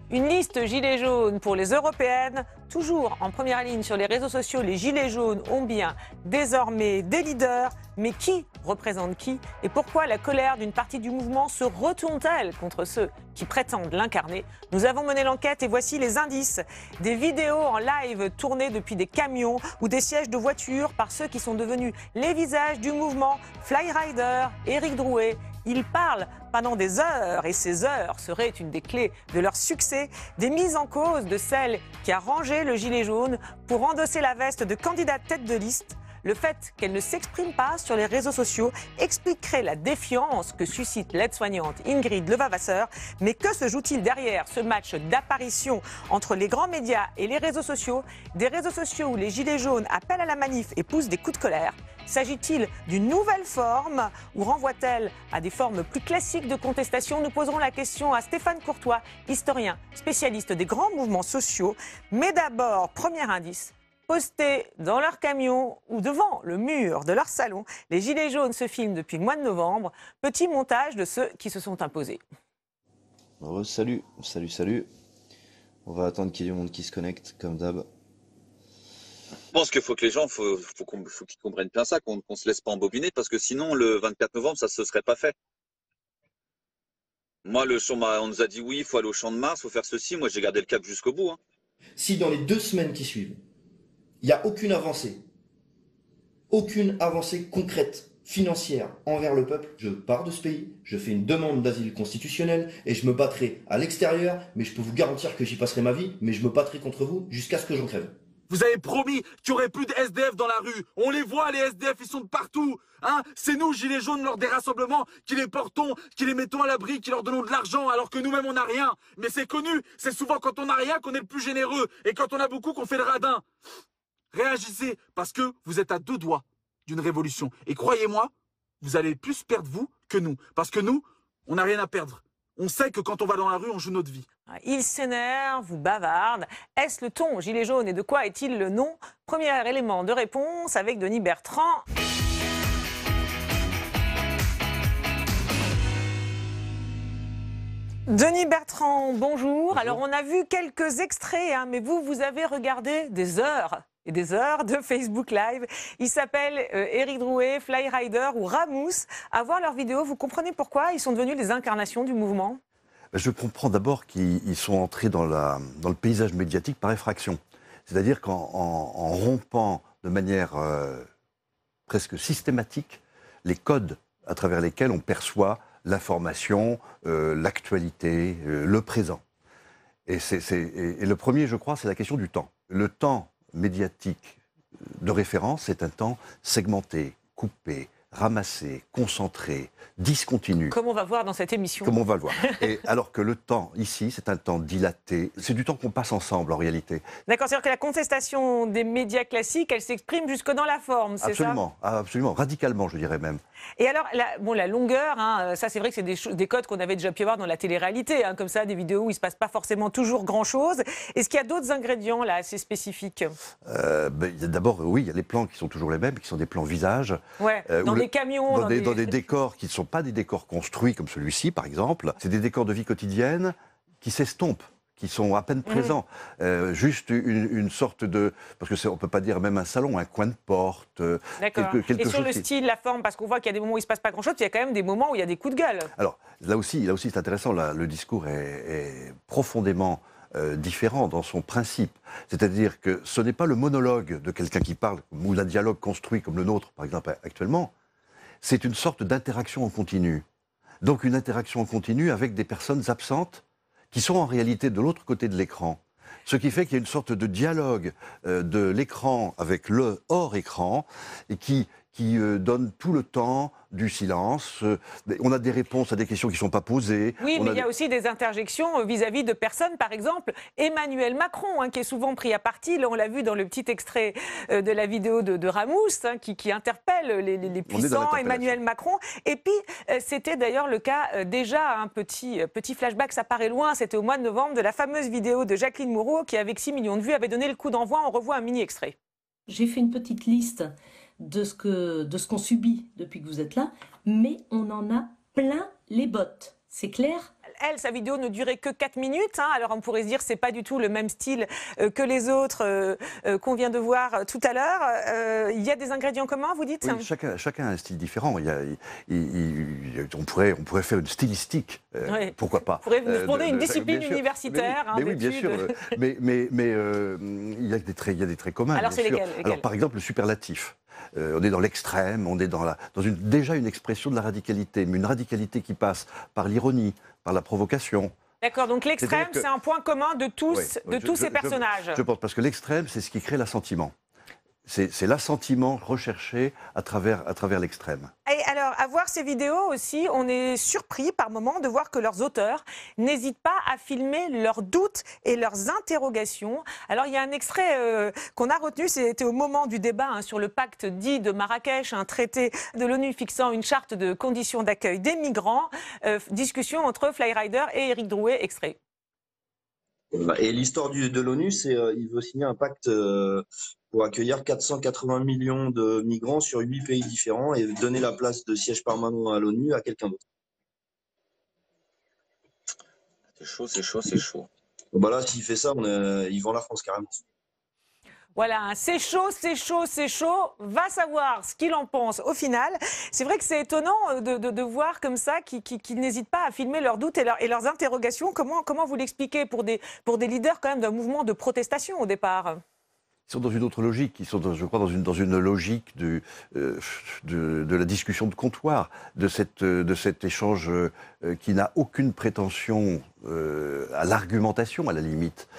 Une liste gilets jaunes pour les européennes. Toujours en première ligne sur les réseaux sociaux, les gilets jaunes ont bien désormais des leaders. Mais qui représente qui? Et pourquoi la colère d'une partie du mouvement se retourne-t-elle contre ceux qui prétendent l'incarner? Nous avons mené l'enquête et voici les indices. Des vidéos en live tournées depuis des camions ou des sièges de voitures par ceux qui sont devenus les visages du mouvement. Flyrider, Éric Drouet. Ils parlent pendant des heures et ces heures seraient une des clés de leur succès. Des mises en cause de celle qui a rangé le gilet jaune pour endosser la veste de candidate tête de liste. Le fait qu'elle ne s'exprime pas sur les réseaux sociaux expliquerait la défiance que suscite l'aide-soignante Ingrid Levavasseur. Mais que se joue-t-il derrière ce match d'apparition entre les grands médias et les réseaux sociaux? Des réseaux sociaux où les gilets jaunes appellent à la manif et poussent des coups de colère. S'agit-il d'une nouvelle forme ou renvoie-t-elle à des formes plus classiques de contestation? Nous poserons la question à Stéphane Courtois, historien, spécialiste des grands mouvements sociaux. Mais d'abord, premier indice. Postés dans leur camion ou devant le mur de leur salon, les gilets jaunes se filment depuis le mois de novembre. Petit montage de ceux qui se sont imposés. Salut. On va attendre qu'il y ait du monde qui se connecte, comme d'hab. Je pense qu'il faut que les gens, faut qu'ils comprennent bien ça, qu'on se laisse pas embobiner, parce que sinon, le 24 novembre, ça se serait pas fait. Moi, on nous a dit oui, il faut aller au Champ de Mars, il faut faire ceci. Moi, j'ai gardé le cap jusqu'au bout. Hein. Si dans les 2 semaines qui suivent, il n'y a aucune avancée concrète, financière envers le peuple, je pars de ce pays, je fais une demande d'asile constitutionnel et je me battrai à l'extérieur, mais je peux vous garantir que j'y passerai ma vie, mais je me battrai contre vous jusqu'à ce que j'en crève. Vous avez promis qu'il n'y aurait plus de SDF dans la rue. On les voit, les SDF, ils sont de partout. Hein, c'est nous, gilets jaunes, lors des rassemblements, qui les portons, qui les mettons à l'abri, qui leur donnons de l'argent, alors que nous-mêmes, on n'a rien. Mais c'est connu, c'est souvent quand on n'a rien qu'on est le plus généreux, et quand on a beaucoup qu'on fait le radin. Réagissez, parce que vous êtes à 2 doigts d'une révolution. Et croyez-moi, vous allez plus perdre vous que nous. Parce que nous, on n'a rien à perdre. On sait que quand on va dans la rue, on joue notre vie. Il s'énerve ou bavarde. Est-ce le ton gilet jaune et de quoi est-il le nom? Premier élément de réponse avec Denis Bertrand. Denis Bertrand, bonjour. Alors on a vu quelques extraits, mais vous avez regardé des heures et des heures de Facebook Live. Ils s'appellent Éric Drouet, Flyrider ou Ramous. À voir leurs vidéos, vous comprenez pourquoi ils sont devenus les incarnations du mouvement? Je comprends d'abord qu'ils sont entrés dans le paysage médiatique par effraction. C'est-à-dire qu'en rompant de manière presque systématique les codes à travers lesquels on perçoit l'information, l'actualité, le présent. Et le premier, je crois, c'est la question du temps. Le temps médiatique de référence, c'est un temps segmenté, coupé, ramassé, concentré, discontinu. Comme on va voir dans cette émission. Comme on va le voir. Et alors que le temps, ici, c'est un temps dilaté. C'est du temps qu'on passe ensemble, en réalité. D'accord, c'est-à-dire que la contestation des médias classiques, elle s'exprime jusque dans la forme, c'est ça? Absolument, radicalement, je dirais même. Et alors, la longueur, ça c'est vrai que c'est des codes qu'on avait déjà pu voir dans la télé-réalité, comme ça, des vidéos où il ne se passe pas forcément toujours grand-chose. Est-ce qu'il y a d'autres ingrédients là assez spécifiques? D'abord, oui, il y a les plans qui sont toujours les mêmes, qui sont des plans visage. Ouais, dans des camions. Dans des décors qui ne sont pas des décors construits comme celui-ci, par exemple. C'est des décors de vie quotidienne qui s'estompent, qui sont à peine présents. Juste une sorte de... Parce qu'on ne peut pas dire même un salon, un coin de porte. D'accord. Et sur le style, la forme, parce qu'on voit qu'il y a des moments où il ne se passe pas grand-chose, il y a quand même des moments où il y a des coups de gueule. Alors, là aussi c'est intéressant, le discours est profondément différent dans son principe. C'est-à-dire que ce n'est pas le monologue de quelqu'un qui parle, ou un dialogue construit comme le nôtre, par exemple, actuellement. C'est une sorte d'interaction en continu. Donc une interaction en continu avec des personnes absentes qui sont en réalité de l'autre côté de l'écran. Ce qui fait qu'il y a une sorte de dialogue de l'écran avec le hors-écran et qui donne tout le temps du silence. On a des réponses à des questions qui ne sont pas posées. Oui, mais il y a aussi des interjections vis-à-vis de personnes, par exemple Emmanuel Macron, qui est souvent pris à partie. Là, on l'a vu dans le petit extrait de la vidéo de Ramous, qui interpelle les puissants, Emmanuel Macron. Et puis, c'était d'ailleurs le cas, déjà, un petit flashback, ça paraît loin, c'était au mois de novembre, de la fameuse vidéo de Jacqueline Moreau, qui, avec 6 millions de vues, avait donné le coup d'envoi. On revoit un mini-extrait. J'ai fait une petite liste de ce qu'on subit depuis que vous êtes là, mais on en a plein les bottes. C'est clair? Elle, sa vidéo ne durait que 4 minutes. Hein, alors on pourrait se dire que c'est pas du tout le même style que les autres qu'on vient de voir tout à l'heure. Il y a des ingrédients communs, vous dites? Oui, chacun a un style différent. On pourrait faire une stylistique. Oui. Pourquoi pas? On pourrait fonder une discipline universitaire. Mais oui, bien sûr. Mais il y a des traits communs. Alors c'est lesquels? Alors par exemple le superlatif. On est dans l'extrême, on est déjà une expression de la radicalité, mais une radicalité qui passe par l'ironie, par la provocation. D'accord, donc l'extrême, c'est un point commun de tous, ces personnages. Je pense, parce que l'extrême, c'est ce qui crée l'assentiment. C'est l'assentiment recherché à travers l'extrême. Et alors, à voir ces vidéos aussi, on est surpris par moments de voir que leurs auteurs n'hésitent pas à filmer leurs doutes et leurs interrogations. Alors, il y a un extrait qu'on a retenu, c'était au moment du débat sur le pacte dit de Marrakech, un traité de l'ONU fixant une charte de conditions d'accueil des migrants. Discussion entre Flyrider et Éric Drouet, extrait. Et l'histoire de l'ONU, c'est il veut signer un pacte pour accueillir 480 millions de migrants sur 8 pays différents et donner la place de siège permanent à l'ONU à quelqu'un d'autre. C'est chaud, c'est chaud, c'est chaud. Bah là, s'il fait ça, il vend la France carrément. Voilà, c'est chaud, c'est chaud, c'est chaud. Va savoir ce qu'il en pense au final. C'est vrai que c'est étonnant de voir comme ça qu'ils n'hésitent pas à filmer leurs doutes et leurs interrogations. Comment vous l'expliquez pour des leaders quand même d'un mouvement de protestation au départ? Ils sont dans une autre logique. Ils sont, je crois, dans une logique de la discussion de comptoir, de cet échange qui n'a aucune prétention à l'argumentation, à la limite,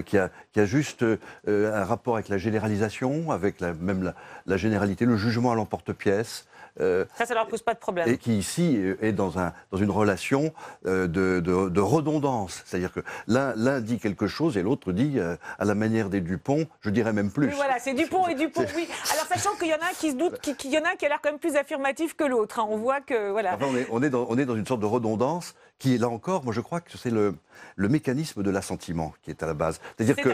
qui a juste un rapport avec la généralisation, avec même la généralité, le jugement à l'emporte-pièce. Ça leur pose pas de problème. Et qui ici est dans une relation de redondance. C'est-à-dire que l'un dit quelque chose et l'autre dit, à la manière des Dupont, je dirais même plus. Oui, voilà, c'est Dupont et Dupont, oui. Alors sachant qu'il y en a un qui se doute, qu'il y en a un qui a l'air quand même plus affirmatif que l'autre. Hein. On voit que, voilà. Enfin, on est dans une sorte de redondance qui, là encore, moi je crois que c'est le mécanisme de l'assentiment qui est à la base. C'est-à-dire que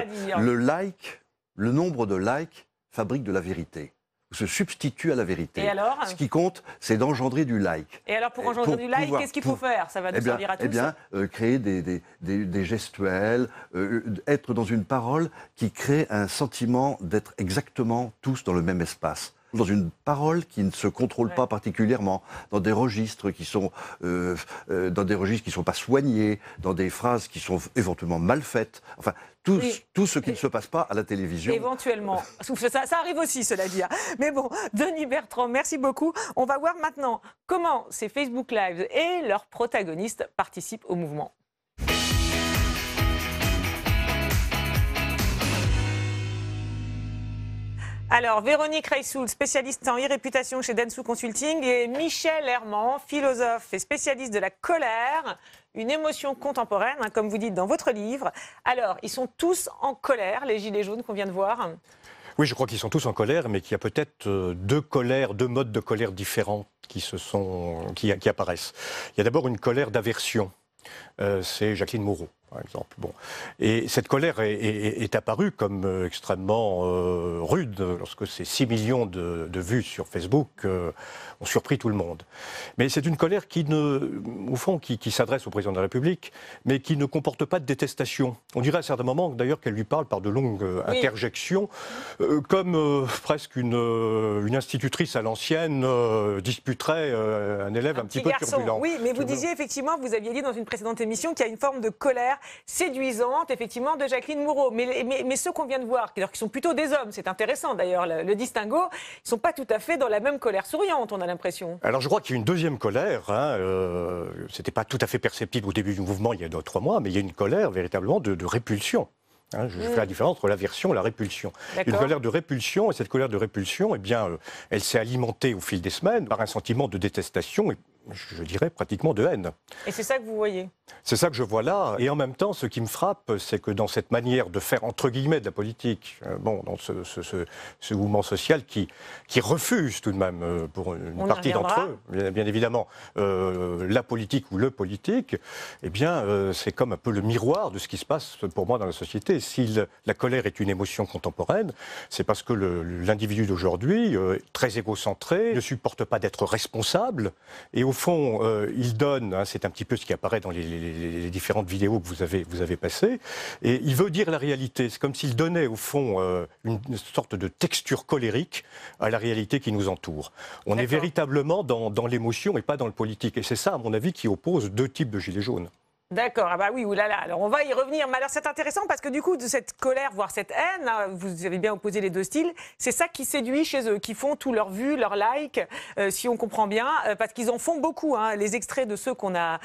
le nombre de likes fabrique de la vérité. Se substitue à la vérité. Et alors ? Ce qui compte, c'est d'engendrer du like. Et alors, pour engendrer du like, qu'est-ce qu'il faut faire ? Ça va nous servir à tous. Créer des gestuels, être dans une parole qui crée un sentiment d'être exactement tous dans le même espace. Dans une parole qui ne se contrôle pas particulièrement, dans des registres qui sont pas soignés, dans des phrases qui sont éventuellement mal faites. Enfin, tout ce qui ne se passe pas à la télévision. Éventuellement. Ça arrive aussi, cela dit. Mais bon, Denis Bertrand, merci beaucoup. On va voir maintenant comment ces Facebook Live et leurs protagonistes participent au mouvement. Alors, Véronique Reissoul, spécialiste en e-réputation chez Dentsu Consulting, et Michel Herman, philosophe et spécialiste de la colère, une émotion contemporaine, hein, comme vous dites dans votre livre. Alors, ils sont tous en colère, les gilets jaunes qu'on vient de voir. Oui, je crois qu'ils sont tous en colère, mais qu'il y a peut-être deux modes de colère différents qui apparaissent. Il y a d'abord une colère d'aversion. C'est Jacqueline Moreau, par exemple. Bon. Et cette colère est apparue comme extrêmement rude lorsque ces 6 millions de vues sur Facebook ont surpris tout le monde. Mais c'est une colère qui s'adresse au président de la République, mais qui ne comporte pas de détestation. On dirait à certains moments d'ailleurs qu'elle lui parle par de longues interjections, comme presque une institutrice à l'ancienne disputerait un élève un petit peu turbulent. Oui, mais vous disiez effectivement, vous aviez dit dans une précédente émission qu'il y a une forme de colère séduisante, effectivement, de Jacqueline Moreau. Mais ceux qu'on vient de voir, qui sont plutôt des hommes, c'est intéressant d'ailleurs, le distinguo, ils ne sont pas tout à fait dans la même colère souriante, on a l'impression. Alors je crois qu'il y a une deuxième colère. C'était pas tout à fait perceptible au début du mouvement, il y a 2-3 mois, mais il y a une colère véritablement de répulsion. Je fais la différence entre l'aversion et la répulsion. Une colère de répulsion, et cette colère de répulsion, elle s'est alimentée au fil des semaines par un sentiment de détestation et je dirais pratiquement de haine. Et c'est ça que vous voyez ? C'est ça que je vois là. Et en même temps, ce qui me frappe, c'est que dans cette manière de faire, entre guillemets, de la politique, dans ce mouvement social qui refuse tout de même, pour une partie d'entre eux, bien évidemment, la politique ou le politique, c'est comme un peu le miroir de ce qui se passe pour moi dans la société. Si la colère est une émotion contemporaine, c'est parce que l'individu d'aujourd'hui, très égocentré, ne supporte pas d'être responsable et au au fond, il donne, hein, c'est un petit peu ce qui apparaît dans les différentes vidéos que vous avez passées, et il veut dire la réalité. C'est comme s'il donnait, au fond, une sorte de texture colérique à la réalité qui nous entoure. On est véritablement dans l'émotion et pas dans le politique. Et c'est ça, à mon avis, qui oppose deux types de gilets jaunes. D'accord, ah bah oui, oulala. Alors on va y revenir. Mais alors c'est intéressant parce que du coup, de cette colère, voire cette haine, hein, vous avez bien opposé les deux styles, c'est ça qui séduit chez eux, qui font tous leurs vues, leurs likes, si on comprend bien, parce qu'ils en font beaucoup. Hein. Les extraits de ceux qu'on a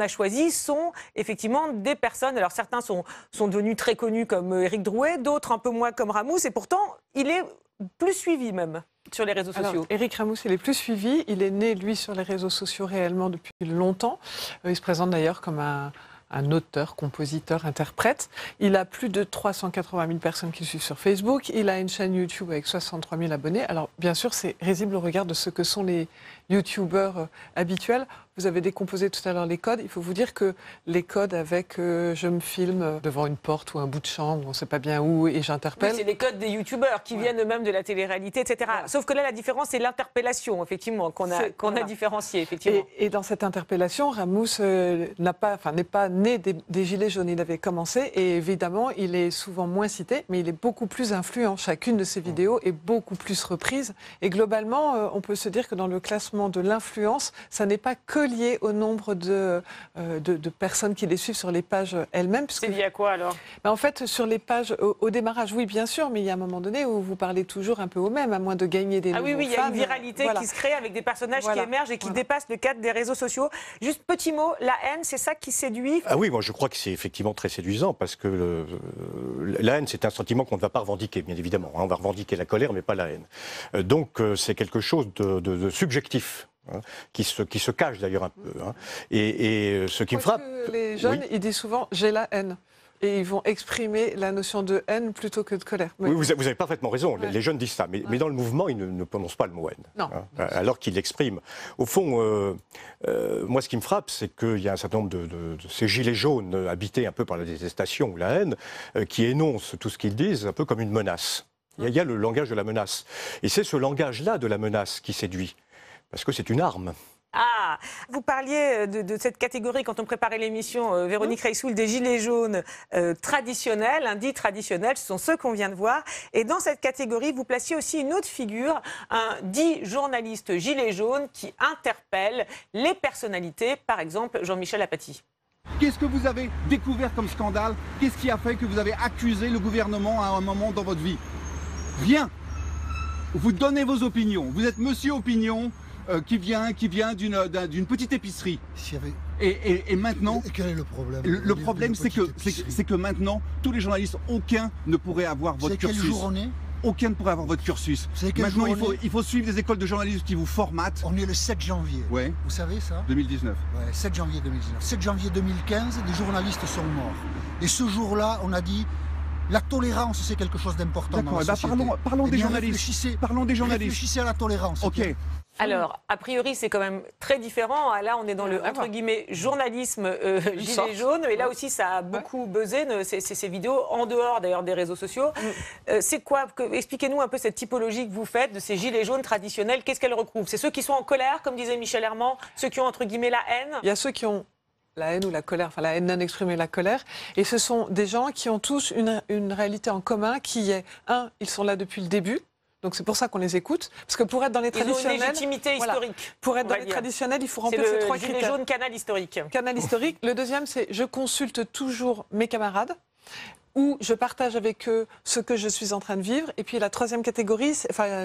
choisis sont effectivement des personnes. Alors certains sont devenus très connus comme Éric Drouet, d'autres un peu moins comme Ramous, et pourtant il est plus suivi même sur les réseaux sociaux. Alors, Éric Ramous, il est plus suivi. Il est né, lui, sur les réseaux sociaux réellement depuis longtemps. Il se présente d'ailleurs comme un auteur, compositeur, interprète. Il a plus de 380 000 personnes qui le suivent sur Facebook. Il a une chaîne YouTube avec 63 000 abonnés. Alors, bien sûr, c'est risible au regard de ce que sont les YouTubeurs habituels. Vous avez décomposé tout à l'heure les codes. Il faut vous dire que les codes avec je me filme devant une porte ou un bout de chambre, on ne sait pas bien où, et j'interpelle. Oui, c'est les codes des youtubeurs qui viennent eux-mêmes de la télé-réalité, etc. Voilà. Sauf que là, la différence, c'est l'interpellation, effectivement, qu'on a différenciée, effectivement. Et dans cette interpellation, Ramous n'est pas né des Gilets jaunes. Il avait commencé, et évidemment, il est souvent moins cité, mais il est beaucoup plus influent. Chacune de ses vidéos est beaucoup plus reprise. Et globalement, on peut se dire que dans le classement de l'influence, ça n'est pas que lié au nombre de personnes qui les suivent sur les pages elles-mêmes. C'est lié à quoi alors? En fait, sur les pages, au démarrage, oui, bien sûr, mais il y a un moment donné où vous parlez toujours un peu au même, à moins de gagner des nouveaux fans. Oui, il y a une viralité qui se crée avec des personnages qui émergent et qui dépassent le cadre des réseaux sociaux. Juste petit mot, la haine, c'est ça qui séduit? Ah oui, moi je crois que c'est effectivement très séduisant parce que la haine, c'est un sentiment qu'on ne va pas revendiquer, bien évidemment. Hein, on va revendiquer la colère, mais pas la haine. Donc c'est quelque chose de subjectif. Hein, qui se cache d'ailleurs un peu. Hein. Et ce qui me frappe... Les jeunes, ils disent souvent « j'ai la haine ». Et ils vont exprimer la notion de haine plutôt que de colère. Oui, vous avez parfaitement raison. Les jeunes disent ça. Mais dans le mouvement, ils ne prononcent pas le mot haine. Non. Hein, alors qu'ils l'expriment. Au fond, moi, ce qui me frappe, c'est qu'il y a un certain nombre de ces gilets jaunes habités un peu par la détestation ou la haine, qui énoncent tout ce qu'ils disent un peu comme une menace. Il y a le langage de la menace. Et c'est ce langage-là de la menace qui séduit. Parce que c'est une arme. Ah, vous parliez de cette catégorie quand on préparait l'émission, Véronique Reissoul, des gilets jaunes traditionnels, dits traditionnels, ce sont ceux qu'on vient de voir. Et dans cette catégorie, vous placiez aussi une autre figure, un dit journaliste gilet jaune qui interpelle les personnalités, par exemple Jean-Michel Apathy. Qu'est-ce que vous avez découvert comme scandale? Qu'est-ce qui a fait que vous avez accusé le gouvernement à un moment dans votre vie? Rien. Vous donnez vos opinions. Vous êtes monsieur opinion. Qui vient d'une petite épicerie. Et maintenant... Et quel est le problème? Le problème, c'est que maintenant, tous les journalistes, aucun ne pourrait avoir votre cursus. Quel jour on est? Aucun ne pourrait avoir votre cursus. Maintenant, il faut suivre des écoles de journalisme qui vous formatent. On est le 7 janvier. Ouais. Vous savez ça? 2019. Ouais, 7 janvier 2019. 7 janvier 2015, des journalistes sont morts. Et ce jour-là, on a dit... La tolérance, c'est quelque chose d'important dans la société. Parlons des journalistes. Parlons des journalistes. Réfléchissez à la tolérance. Ok. Alors, a priori, c'est quand même très différent. Là, on est dans le, entre guillemets, journalisme gilet jaune. Et là aussi, ça a beaucoup buzzé, ces vidéos, en dehors d'ailleurs des réseaux sociaux. C'est quoi? Expliquez-nous un peu cette typologie que vous faites de ces gilets jaunes traditionnels. Qu'est-ce qu'elle recouvre? C'est ceux qui sont en colère, comme disait Michel Herman, ceux qui ont, entre guillemets, la haine? Il y a ceux qui ont la haine ou la colère, enfin la haine non exprimée, la colère. Et ce sont des gens qui ont tous une réalité en commun qui est, ils sont là depuis le début. Donc c'est pour ça qu'on les écoute. Parce que pour être dans les traditionnels... Ils ont une légitimité historique. Pour être dans les traditionnels, il faut remplir ces trois critères. C'est le gilet jaune canal historique. Canal historique. Le deuxième, c'est je consulte toujours mes camarades. Où je partage avec eux ce que je suis en train de vivre. Et puis la troisième catégorie,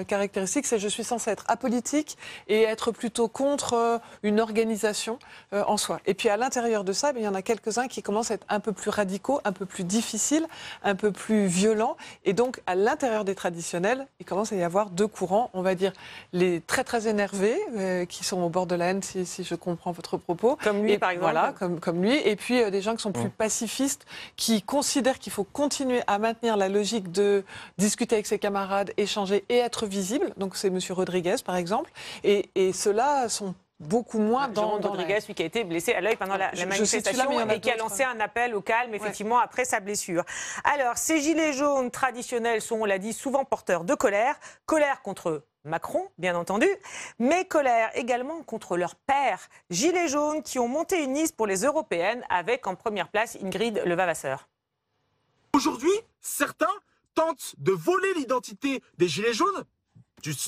caractéristique, c'est que je suis censée être apolitique et être plutôt contre une organisation en soi. Et puis à l'intérieur de ça, il y en a quelques-uns qui commencent à être un peu plus radicaux, un peu plus difficiles, un peu plus violents. Et donc à l'intérieur des traditionnels, il commence à y avoir deux courants, on va dire les très très énervés, qui sont au bord de la haine, si je comprends votre propos. Comme lui, par exemple. Voilà, comme lui. Et puis des gens qui sont plus pacifistes, qui considèrent qu'il faut continuer à maintenir la logique de discuter avec ses camarades, échanger et être visible. Donc c'est M. Rodriguez, par exemple. Et ceux-là sont beaucoup moins dans Rodriguez, lui qui a été blessé à l'œil pendant la manifestation et qui a lancé un appel au calme, effectivement, après sa blessure. Alors, ces gilets jaunes traditionnels sont, on l'a dit, souvent porteurs de colère. Colère contre Macron, bien entendu, mais colère également contre leurs pairs, gilets jaunes, qui ont monté une liste pour les européennes avec en première place Ingrid Levavasseur. Aujourd'hui, certains tentent de voler l'identité des gilets jaunes,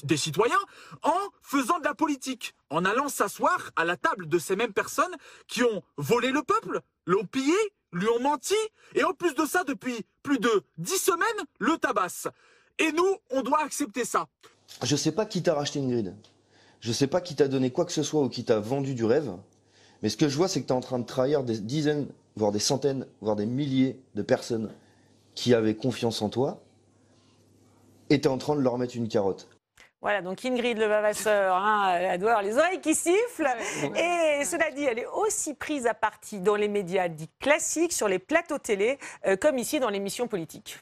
des citoyens, en faisant de la politique, en allant s'asseoir à la table de ces mêmes personnes qui ont volé le peuple, l'ont pillé, lui ont menti, et en plus de ça, depuis plus de 10 semaines, le tabassent. Et nous, on doit accepter ça. Je sais pas qui t'a racheté Ingrid. Je sais pas qui t'a donné quoi que ce soit ou qui t'a vendu du rêve. Mais ce que je vois, c'est que tu es en train de trahir des dizaines, voire des centaines, voire des milliers de personnes qui avaient confiance en toi. Et tu es en train de leur mettre une carotte. Voilà, donc Ingrid Levavasseur, elle doit avoir les oreilles qui sifflent. Et cela dit, elle est aussi prise à partie dans les médias dits classiques, sur les plateaux télé, comme ici dans l'émission politique.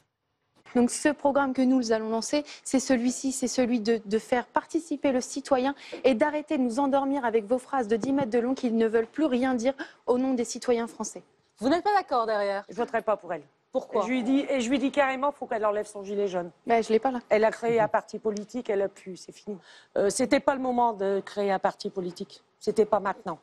Donc ce programme que nous allons lancer, c'est celui-ci, c'est celui de faire participer le citoyen et d'arrêter de nous endormir avec vos phrases de 10 mètres de long qui ne veulent plus rien dire au nom des citoyens français. Vous n'êtes pas d'accord derrière? Je ne voterai pas pour elle. Pourquoi? Je lui dis carrément qu'il faut qu'elle enlève son gilet jaune. Ben, je ne l'ai pas là. Elle a créé un parti politique, elle a pu, c'est fini. C'était pas le moment de créer un parti politique. C'était pas maintenant.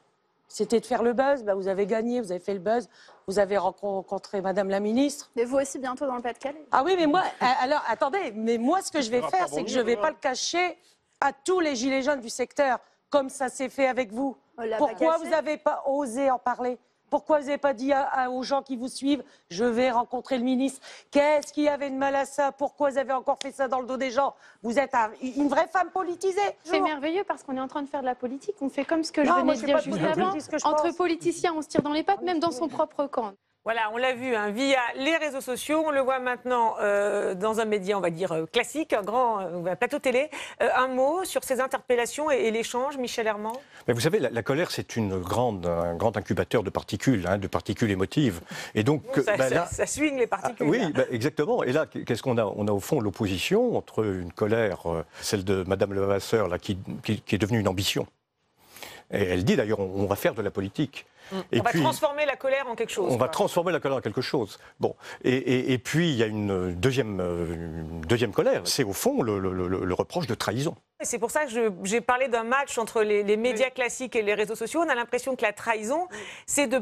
C'était de faire le buzz. Ben, vous avez gagné, vous avez fait le buzz. Vous avez rencontré Madame la ministre. Et vous aussi bientôt dans le Pas-de-Calais. Ah oui, mais moi, alors attendez, mais moi ce que je vais faire, c'est que je ne vais pas le cacher à tous les gilets jaunes du secteur, comme ça s'est fait avec vous. Pourquoi vous n'avez pas osé en parler? Pourquoi vous n'avez pas dit aux gens qui vous suivent, je vais rencontrer le ministre? Qu'est-ce qu'il y avait de mal à ça? Pourquoi vous avez encore fait ça dans le dos des gens? Vous êtes une vraie femme politisée. C'est merveilleux parce qu'on est en train de faire de la politique. On fait comme ce que je venais de dire juste avant. Entre politiciens, on se tire dans les pattes, même dans son propre camp. Voilà, on l'a vu via les réseaux sociaux, on le voit maintenant dans un média, on va dire, classique, un grand plateau télé. Un mot sur ces interpellations et l'échange, Michel Herman? Mais vous savez, la colère, c'est un grand incubateur de particules émotives. Et donc, ça swing les particules. Oui, exactement. Et là, qu'est-ce qu'on a? On a au fond l'opposition entre une colère, celle de Madame Levavasseur, là, qui est devenue une ambition. Et elle dit d'ailleurs, on va faire de la politique. On va transformer la colère en quelque chose. On va transformer la colère en quelque chose. Bon. Et puis, il y a une deuxième colère. C'est au fond le reproche de trahison. C'est pour ça que j'ai parlé d'un match entre les médias classiques et les réseaux sociaux. On a l'impression que la trahison, c'est de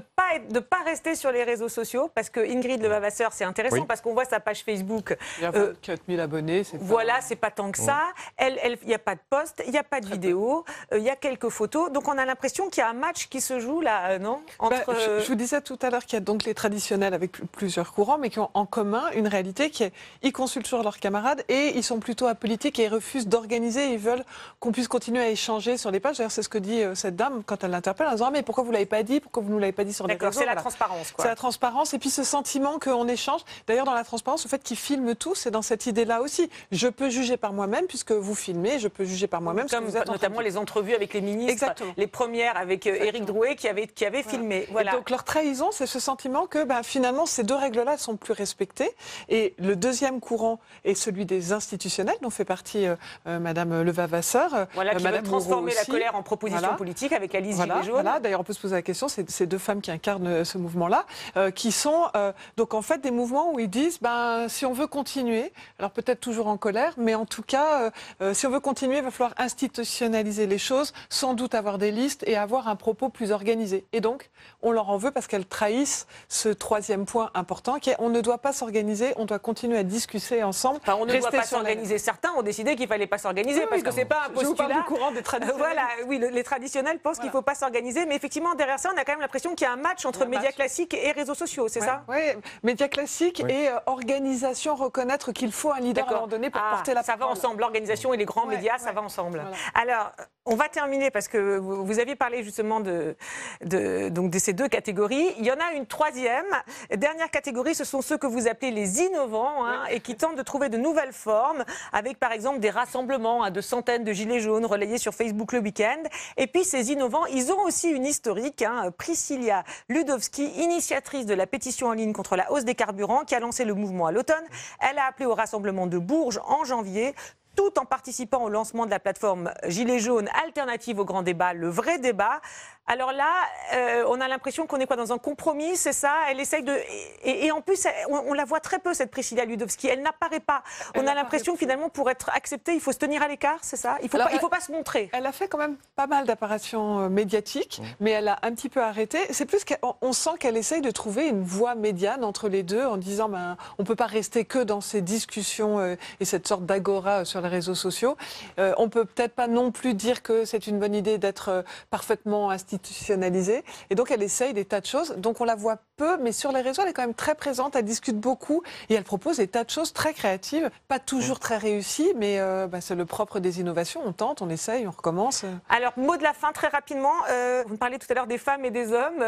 pas rester sur les réseaux sociaux, parce que Ingrid Levavasseur, c'est intéressant, parce qu'on voit sa page Facebook. Il y a 24 000 abonnés. Voilà, c'est pas tant que ça. Il n'y a pas de post, il n'y a pas de vidéo, il y a quelques photos. Donc on a l'impression qu'il y a un match qui se joue là, non? Je vous disais tout à l'heure qu'il y a donc les traditionnels avec plusieurs courants, mais qui ont en commun une réalité qui est ils consultent toujours leurs camarades et ils sont plutôt apolitiques et ils refusent d'organiser. Ils veulent qu'on puisse continuer à échanger sur les pages. D'ailleurs, c'est ce que dit cette dame quand elle l'interpelle en disant mais pourquoi vous ne l'avez pas dit? Pourquoi vous ne nous l'avez pas dit sur les réseaux? C'est la transparence, quoi. C'est la transparence et puis ce sentiment qu'on échange. D'ailleurs, dans la transparence, le fait qu'ils filment tout, c'est dans cette idée-là aussi. Je peux juger par moi-même puisque vous filmez, je peux juger par moi-même. Comme vous êtes notamment les entrevues avec les ministres. Exactement. Les premières avec Éric Drouet qui avait filmé. Voilà. Et donc leur trahison, c'est ce sentiment que finalement ces deux règles-là sont plus respectées. Et le deuxième courant est celui des institutionnels, dont fait partie Madame Levavasseur. Voilà, qui veut transformer la colère en proposition politique avec la liste Gilets jaunes. Voilà. D'ailleurs, on peut se poser la question, c'est ces deux femmes qui incarnent ce mouvement-là, qui sont donc en fait des mouvements où ils disent si on veut continuer, alors peut-être toujours en colère, mais en tout cas, si on veut continuer, il va falloir institutionnaliser les choses, sans doute avoir des listes et avoir un propos plus organisé. Et donc, on leur en veut parce qu'elles trahissent ce troisième point important qui est on ne doit pas s'organiser, on doit continuer à discuter ensemble. On ne doit pas s'organiser. Certains ont décidé qu'il ne fallait pas s'organiser parce que c'est pas un postulat. Je vous parle du courant des traditionnels. Voilà, oui, les traditionnels pensent qu'il ne faut pas s'organiser, mais effectivement, derrière ça, on a quand même l'impression qu'il y a un match entre médias classiques et réseaux sociaux, c'est ça? Oui, médias classiques et organisation, reconnaître qu'il faut un leader à un moment donné pour porter la parole. Ça va ensemble, l'organisation et les grands médias, ça va ensemble. Voilà. Alors, on va terminer parce que vous aviez parlé justement de ces deux catégories. Il y en a une troisième. Dernière catégorie, ce sont ceux que vous appelez les innovants et qui tentent de trouver de nouvelles formes avec par exemple des rassemblements de centaines de gilets jaunes relayés sur Facebook le week-end. Et puis ces innovants, ils ont aussi une historique. Priscilla Ludowski, initiatrice de la pétition en ligne contre la hausse des carburants qui a lancé le mouvement à l'automne. Elle a appelé au rassemblement de Bourges en janvier. tout en participant au lancement de la plateforme Gilets jaunes, alternative au grand débat, le vrai débat. Alors là, on a l'impression qu'on est quoi, dans un compromis, c'est ça? Elle essaye de... Et en plus, on la voit très peu, cette Priscilla Ludowski. Elle n'apparaît pas. On a l'impression que finalement, pour être acceptée, il faut se tenir à l'écart, c'est ça? Il faut pas se montrer. Elle a fait quand même pas mal d'apparitions médiatiques, mais elle a un petit peu arrêté. C'est plus qu'on sent qu'elle essaye de trouver une voie médiane entre les deux en disant on ne peut pas rester que dans ces discussions et cette sorte d'agora sur les réseaux sociaux. On ne peut peut-être pas non plus dire que c'est une bonne idée d'être parfaitement institutionnalisée. Et donc elle essaye des tas de choses. Donc on la voit peu, mais sur les réseaux, elle est quand même très présente. Elle discute beaucoup et elle propose des tas de choses très créatives, pas toujours très réussies, mais c'est le propre des innovations. On tente, on essaye, on recommence. Alors, mot de la fin, très rapidement. Vous me parlez tout à l'heure des femmes et des hommes.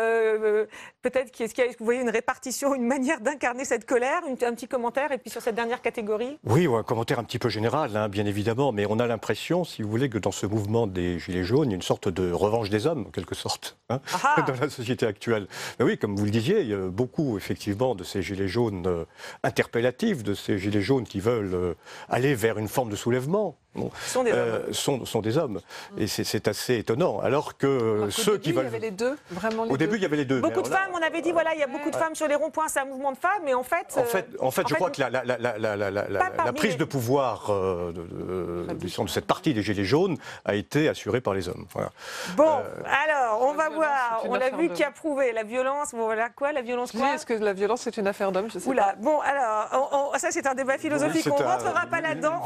Peut-être est-ce que vous voyez une répartition, une manière d'incarner cette colère? Un petit commentaire, et puis sur cette dernière catégorie. Oui, un commentaire un petit peu général, bien évidemment, mais on a l'impression, si vous voulez, que dans ce mouvement des Gilets jaunes, il y a une sorte de revanche des hommes, en quelque sorte, dans la société actuelle. Mais oui, comme vous le disiez, il y a beaucoup, effectivement, de ces Gilets jaunes interpellatifs, de ces Gilets jaunes qui veulent aller vers une forme de soulèvement. Sont des hommes. Sont des hommes. Et c'est assez étonnant. Alors que ceux qui veulent... il y avait les deux, vraiment les Au début, il y avait les deux. Beaucoup de femmes, on avait dit, voilà, il y a beaucoup de femmes sur les ronds-points, c'est un mouvement de femmes, mais en fait... je crois que la prise de pouvoir de cette partie des Gilets jaunes a été assurée par les hommes. Voilà. Bon, alors, on va voir. On l'a vu qui a prouvé la violence. Bon, voilà, quoi, la violence quoi? Est-ce que la violence, c'est une affaire d'homme? Je sais Oula, pas. Bon, alors, ça, c'est un débat philosophique. On ne rentrera pas là-dedans.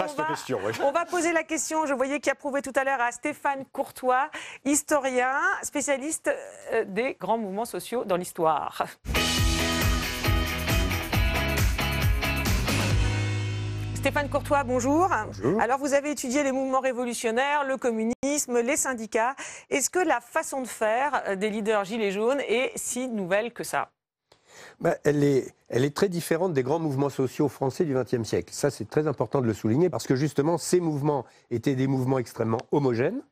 On va poser la question, je voyais qui a prouvé tout à l'heure, à Stéphane Courtois, historien, spécialiste des grands mouvements sociaux dans l'histoire. Stéphane Courtois, bonjour. Bonjour. Alors, vous avez étudié les mouvements révolutionnaires, le communisme, les syndicats. Est-ce que la façon de faire des leaders gilets jaunes est si nouvelle que ça? Elle est très différente des grands mouvements sociaux français du XXe siècle. Ça, c'est très important de le souligner parce que justement, ces mouvements étaient des mouvements extrêmement homogènes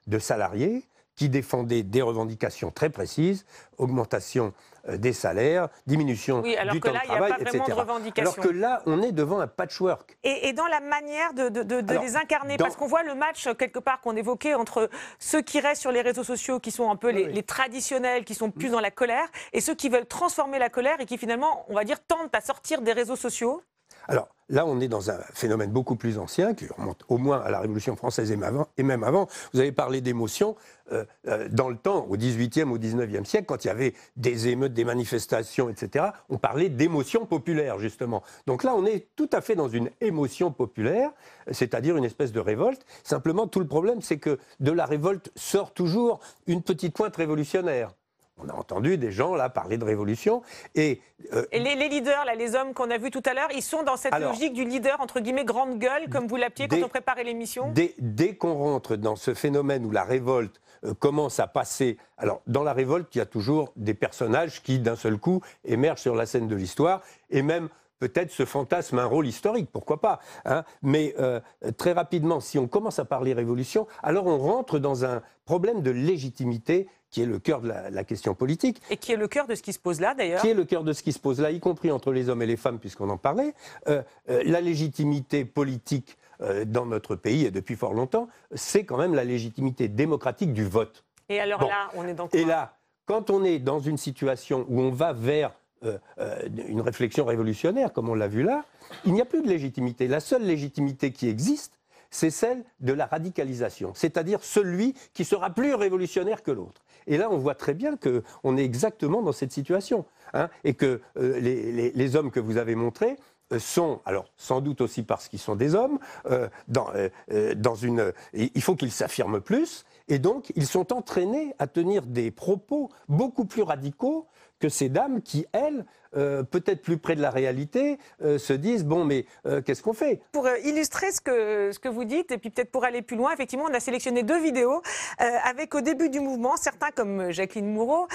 de salariés qui défendaient des revendications très précises, augmentation des salaires, diminution du temps de travail, etc. Alors que là, il n'y a pas vraiment de revendication. Alors que là, on est devant un patchwork. Et dans la manière de les incarner, parce qu'on voit le match, quelque part, qu'on évoquait entre ceux qui restent sur les réseaux sociaux, qui sont un peu les traditionnels, qui sont plus dans la colère, et ceux qui veulent transformer la colère et qui, finalement, on va dire, tentent à sortir des réseaux sociaux. Alors là, on est dans un phénomène beaucoup plus ancien, qui remonte au moins à la Révolution française et même avant. Vous avez parlé d'émotions. Dans le temps, au XVIIIe, au XIXe siècle, quand il y avait des émeutes, des manifestations, etc., on parlait d'émotion populaire, justement. Donc là, on est tout à fait dans une émotion populaire, c'est-à-dire une espèce de révolte. Simplement, tout le problème, c'est que de la révolte sort toujours une petite pointe révolutionnaire. On a entendu des gens là parler de révolution. Et les leaders, là, les hommes qu'on a vus tout à l'heure, ils sont dans cette logique du leader, entre guillemets, grande gueule, comme vous l'appeliez quand on préparait l'émission? Dès qu'on rentre dans ce phénomène où la révolte commence à passer... Alors, dans la révolte, il y a toujours des personnages qui, d'un seul coup, émergent sur la scène de l'histoire, et même... peut-être ce fantasme un rôle historique, pourquoi pas, hein. Mais très rapidement, si on commence à parler révolution, alors on rentre dans un problème de légitimité qui est le cœur de la question politique. Et qui est le cœur de ce qui se pose là, d'ailleurs. Qui est le cœur de ce qui se pose là, y compris entre les hommes et les femmes, puisqu'on en parlait. La légitimité politique dans notre pays, et depuis fort longtemps, c'est quand même la légitimité démocratique du vote. Et alors là, on est dans quoi? Et là, quand on est dans une situation où on va vers une réflexion révolutionnaire, comme on l'a vu là, il n'y a plus de légitimité. La seule légitimité qui existe, c'est celle de la radicalisation, c'est-à-dire celui qui sera plus révolutionnaire que l'autre. Et là, on voit très bien qu'on est exactement dans cette situation, hein, et que les hommes que vous avez montrés sont, alors sans doute aussi parce qu'ils sont des hommes, il faut qu'ils s'affirment plus, et donc ils sont entraînés à tenir des propos beaucoup plus radicaux que ces dames qui, elles, peut-être plus près de la réalité, se disent, bon, mais qu'est-ce qu'on fait? Pour illustrer ce que vous dites, et puis peut-être pour aller plus loin, effectivement, on a sélectionné 2 vidéos avec, au début du mouvement, certains comme Jacqueline Moureau,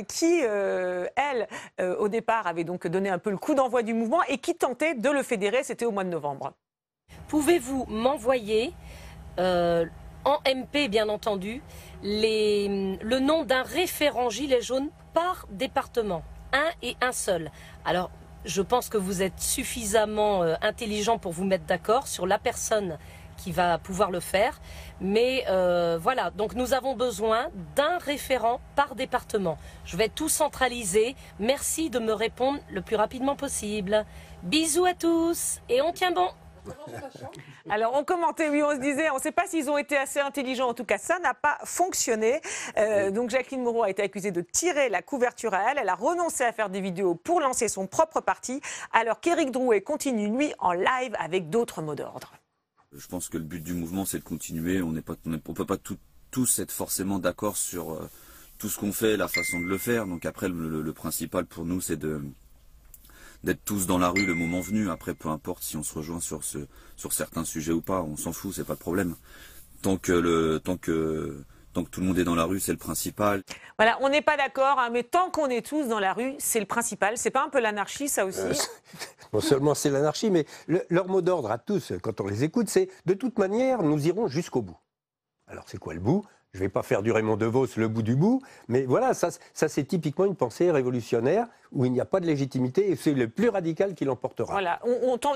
qui, elle, au départ, avait donc donné un peu le coup d'envoi du mouvement et qui tentait de le fédérer, c'était au mois de novembre. Pouvez-vous m'envoyer, en MP bien entendu, le nom d'un référent gilet jaune par département, un et un seul. Alors, je pense que vous êtes suffisamment intelligent pour vous mettre d'accord sur la personne qui va pouvoir le faire. Mais voilà, donc nous avons besoin d'un référent par département. Je vais tout centraliser. Merci de me répondre le plus rapidement possible. Bisous à tous et on tient bon. Alors on commentait, oui, on se disait, on ne sait pas s'ils ont été assez intelligents, en tout cas ça n'a pas fonctionné. Donc Jacqueline Moreau a été accusée de tirer la couverture à elle, elle a renoncé à faire des vidéos pour lancer son propre parti, alors qu'Éric Drouet continue lui en live avec d'autres mots d'ordre. Je pense que le but du mouvement c'est de continuer, on peut pas tous être forcément d'accord sur tout ce qu'on fait, la façon de le faire, donc après le principal pour nous c'est d'être tous dans la rue le moment venu. Après, peu importe si on se rejoint sur certains sujets ou pas, on s'en fout, c'est pas le problème. Tant que tout le monde est dans la rue, c'est le principal. Voilà, on n'est pas d'accord, hein, mais tant qu'on est tous dans la rue, c'est le principal. C'est pas un peu l'anarchie, ça aussi? Non seulement c'est l'anarchie, mais leur mot d'ordre à tous, quand on les écoute, c'est de toute manière, nous irons jusqu'au bout. Alors c'est quoi le bout? Je ne vais pas faire du Raymond DeVos le bout du bout, mais voilà, ça c'est typiquement une pensée révolutionnaire où il n'y a pas de légitimité et c'est le plus radical qui l'emportera. Voilà,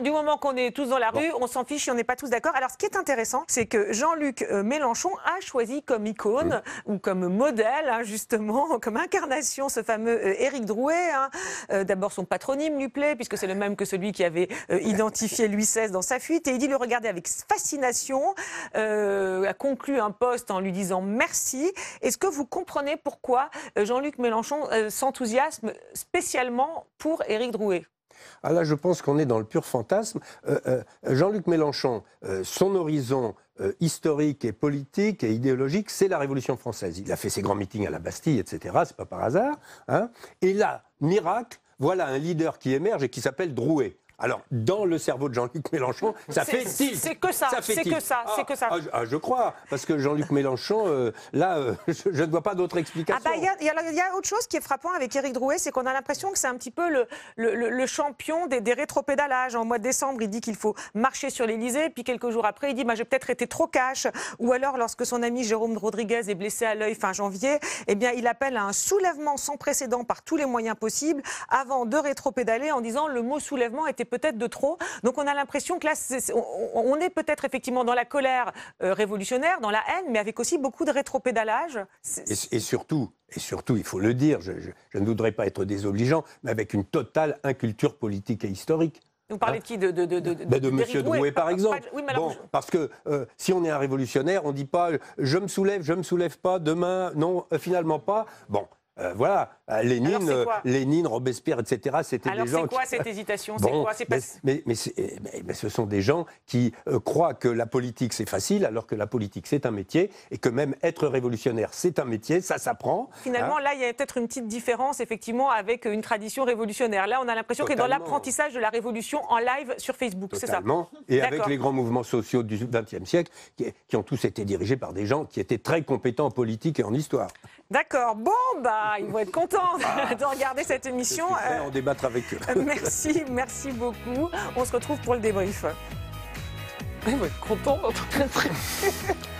du moment qu'on est tous dans la rue, on s'en fiche si on n'est pas tous d'accord. Alors ce qui est intéressant, c'est que Jean-Luc Mélenchon a choisi comme icône ou comme modèle, hein, justement, comme incarnation, ce fameux Éric Drouet. Hein. D'abord son patronyme lui plaît, puisque c'est le même que celui qui avait identifié Louis XVI dans sa fuite. Et il dit le regarder avec fascination, a conclu un post en lui disant merci. Est-ce que vous comprenez pourquoi Jean-Luc Mélenchon s'enthousiasme spécialement pour Éric Drouet? Ah là, je pense qu'on est dans le pur fantasme. Jean-Luc Mélenchon, son horizon historique et politique et idéologique, c'est la Révolution française. Il a fait ses grands meetings à la Bastille, etc. C'est pas par hasard. Hein. Et là, miracle, voilà un leader qui émerge et qui s'appelle Drouet. Alors, dans le cerveau de Jean-Luc Mélenchon, ça fait tilt. C'est que ça, c'est que ça, c'est que ça. Je crois, parce que Jean-Luc Mélenchon, je ne vois pas d'autre explication. Ah bah, il y a autre chose qui est frappant avec Éric Drouet, c'est qu'on a l'impression que c'est un petit peu le champion des rétropédalages. En mois de décembre, il dit qu'il faut marcher sur l'Élysée, puis quelques jours après, il dit j'ai peut-être été trop cash. Ou alors, lorsque son ami Jérôme Rodriguez est blessé à l'œil fin janvier, eh bien, il appelle à un soulèvement sans précédent par tous les moyens possibles, avant de rétropédaler en disant le mot soulèvement était peut-être de trop. Donc on a l'impression que là, on est peut-être effectivement dans la colère révolutionnaire, dans la haine, mais avec aussi beaucoup de rétropédalage. Et surtout, il faut le dire, je ne voudrais pas être désobligeant, mais avec une totale inculture politique et historique. Vous parlez de qui? De M. Drouet, par exemple. Oui, mais alors, bon, parce que si on est un révolutionnaire, on ne dit pas je me soulève pas, demain, non, finalement pas. Bon. Voilà, Lénine, Robespierre, etc. C'était des gens. Alors c'est quoi cette hésitation? C'est quoi? Mais ce sont des gens qui croient que la politique c'est facile, alors que la politique c'est un métier, et que même être révolutionnaire c'est un métier, ça s'apprend. Finalement, là, il y a peut-être une petite différence, effectivement, avec une tradition révolutionnaire. Là, on a l'impression qu'on est dans l'apprentissage de la révolution en live sur Facebook, c'est ça? Et avec les grands mouvements sociaux du XXe siècle, qui ont tous été dirigés par des gens qui étaient très compétents en politique et en histoire. D'accord. Bon, ils vont être contents de regarder cette émission. Je vais en débattre avec eux. Merci beaucoup. On se retrouve pour le débrief. Ils vont être contents d'entendre.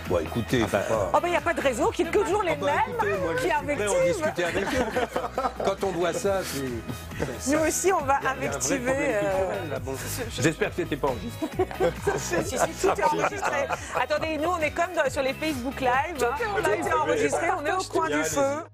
Bon, écoutez, il n'y a pas de réseau qui est toujours les mêmes qui invectivent. On discuter avec eux. Quand on voit ça, c'est... Nous aussi, on va invectiver. J'espère que c'était pas enregistré. si, tout est enregistré. Attendez, nous, on est comme sur les Facebook Live. Tout est enregistré, on est au coin du feu.